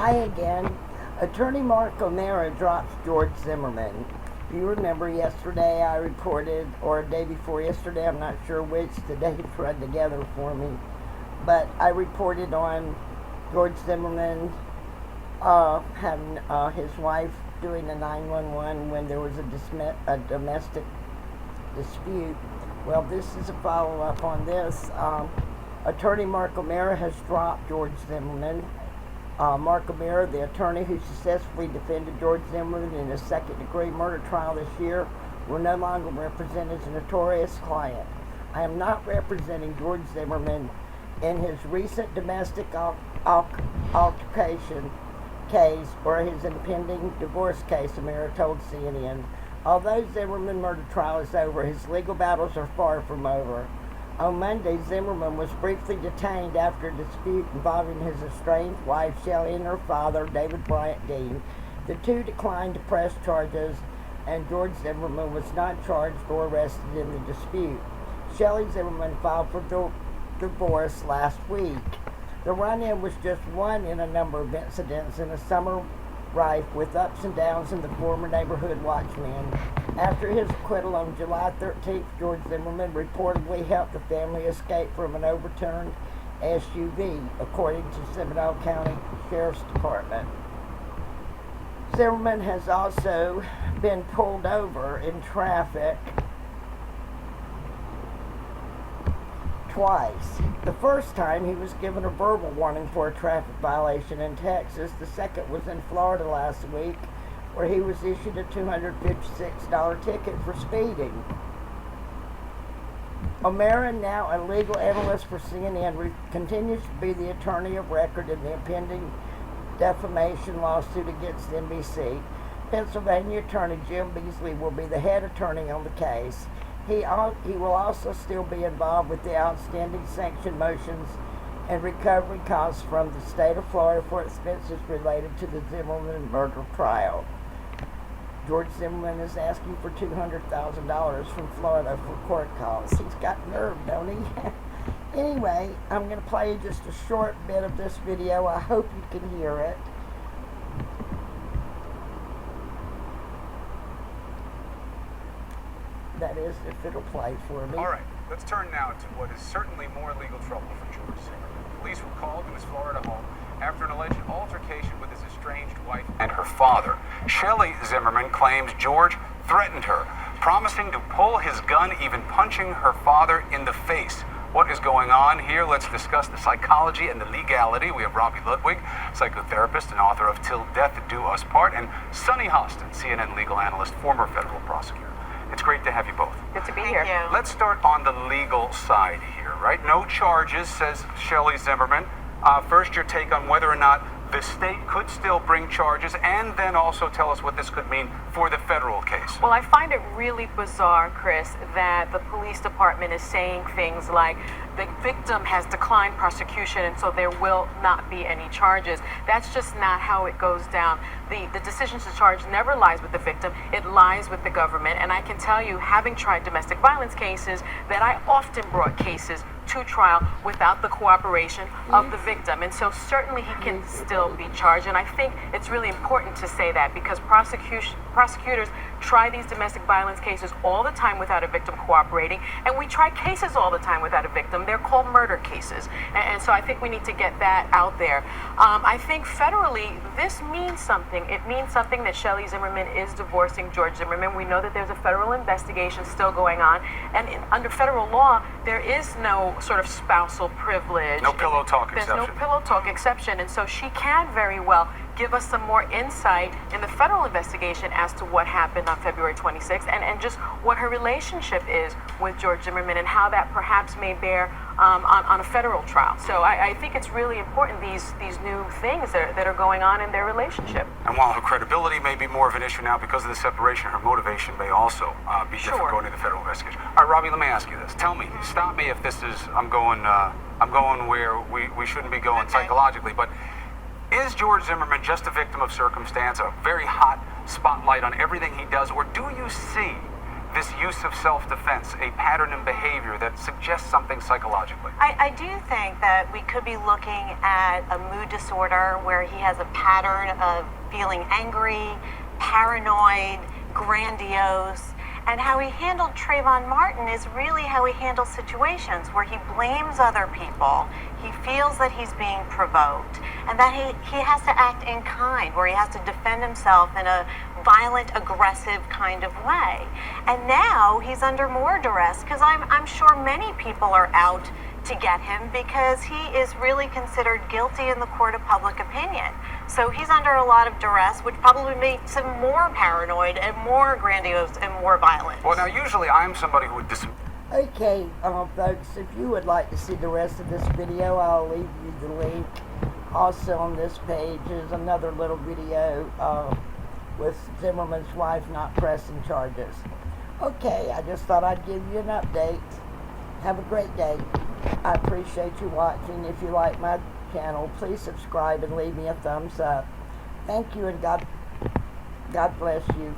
Hi again. Attorney Mark O'Mara drops George Zimmerman. You remember yesterday I reported, or a day before yesterday, I'm not sure which, the days run together for me, but I reported on George Zimmerman having his wife doing a 911 when there was a domestic dispute. Well, this is a follow-up on this. Attorney Mark O'Mara has dropped George Zimmerman. Mark O'Mara, the attorney who successfully defended George Zimmerman in a second-degree murder trial this year, will no longer represent his notorious client. I am not representing George Zimmerman in his recent domestic altercation case or his impending divorce case, O'Mara told CNN. Although Zimmerman murder trial is over, his legal battles are far from over. On Monday, Zimmerman was briefly detained after a dispute involving his estranged wife, Shelley, and her father, David Bryant Dean. The two declined to press charges, and George Zimmerman was not charged or arrested in the dispute. Shelley Zimmerman filed for divorce last week. The run-in was just one in a number of incidents in a summer rife with ups and downs in the former neighborhood watchman. After his acquittal on July 13th, George Zimmerman reportedly helped the family escape from an overturned SUV, according to Seminole County Sheriff's Department. Zimmerman has also been pulled over in traffic twice. The first time he was given a verbal warning for a traffic violation in Texas. The second was in Florida last week, where he was issued a $256 ticket for speeding. O'Mara, now a legal analyst for CNN, continues to be the attorney of record in the impending defamation lawsuit against NBC. Pennsylvania Attorney Jim Beasley will be the head attorney on the case. He will also still be involved with the outstanding sanction motions and recovery costs from the state of Florida for expenses related to the Zimmerman murder trial. George Zimmerman is asking for $200,000 from Florida for court costs. He's got nerve, don't he? Anyway, I'm going to play you just a short bit of this video. I hope you can hear it. That is, if it'll play for me. All right, let's turn now to what is certainly more legal trouble for George Zimmerman. Police were called to his Florida home after an alleged altercation with his estranged wife and her father. Shelley Zimmerman claims George threatened her, promising to pull his gun, even punching her father in the face. What is going on here? Let's discuss the psychology and the legality. We have Robbie Ludwig, psychotherapist and author of Till Death Do Us Part, and Sunny Hostin, CNN legal analyst, former federal prosecutor. It's great to have you both. Good to be here. Let's start on the legal side here, right? No charges, says Shelley Zimmerman. First, your take on whether or not the state could still bring charges, and then also tell us what this could mean for the federal case. Well, I find it really bizarre, Chris, that the police department is saying things like the victim has declined prosecution and so there will not be any charges. That's just not how it goes down. The decision to charge never lies with the victim, it lies with the government. And I can tell you, having tried domestic violence cases, that I often brought cases to trial without the cooperation of the victim. And so certainly he can still be charged. And I think it's really important to say that because prosecutors try these domestic violence cases all the time without a victim cooperating. And we try cases all the time without a victim. They're called murder cases. And so I think we need to get that out there. I think federally, this means something. It means something that Shelley Zimmerman is divorcing George Zimmerman. We know that there's a federal investigation still going on. And under federal law, there is no sort of spousal privilege. No pillow talk exception. There's no pillow talk exception. And so she can very well give us some more insight in the federal investigation as to what happened on February 26th and just what her relationship is with George Zimmerman and how that perhaps may bear on a federal trial. So I think it's really important, these new things that are going on in their relationship. And while her credibility may be more of an issue now because of the separation, her motivation may also be different going to the federal investigation. All right, Robbie, let me ask you this. Tell me, stop me if this is, I'm going where we shouldn't be going psychologically, but is George Zimmerman just a victim of circumstance, a very hot spotlight on everything he does, or do you see this use of self-defense a pattern in behavior that suggests something psychologically? I do think that we could be looking at a mood disorder where he has a pattern of feeling angry, paranoid, grandiose, and how he handled Trayvon Martin is really how he handles situations where he blames other people, he feels that he's being provoked, and that he has to act in kind, where he has to defend himself in a violent, aggressive kind of way. And now he's under more duress because I'm sure many people are out to get him because he is really considered guilty in the court of public opinion. So he's under a lot of duress, which probably makes him more paranoid and more grandiose and more violent. Well, now, usually I'm somebody who would Okay, folks, if you would like to see the rest of this video, I'll leave you the link. Also on this page is another little video with Zimmerman's wife not pressing charges. Okay, I just thought I'd give you an update. Have a great day. I appreciate you watching. If you like my channel, please subscribe and leave me a thumbs up. Thank you, and God bless you.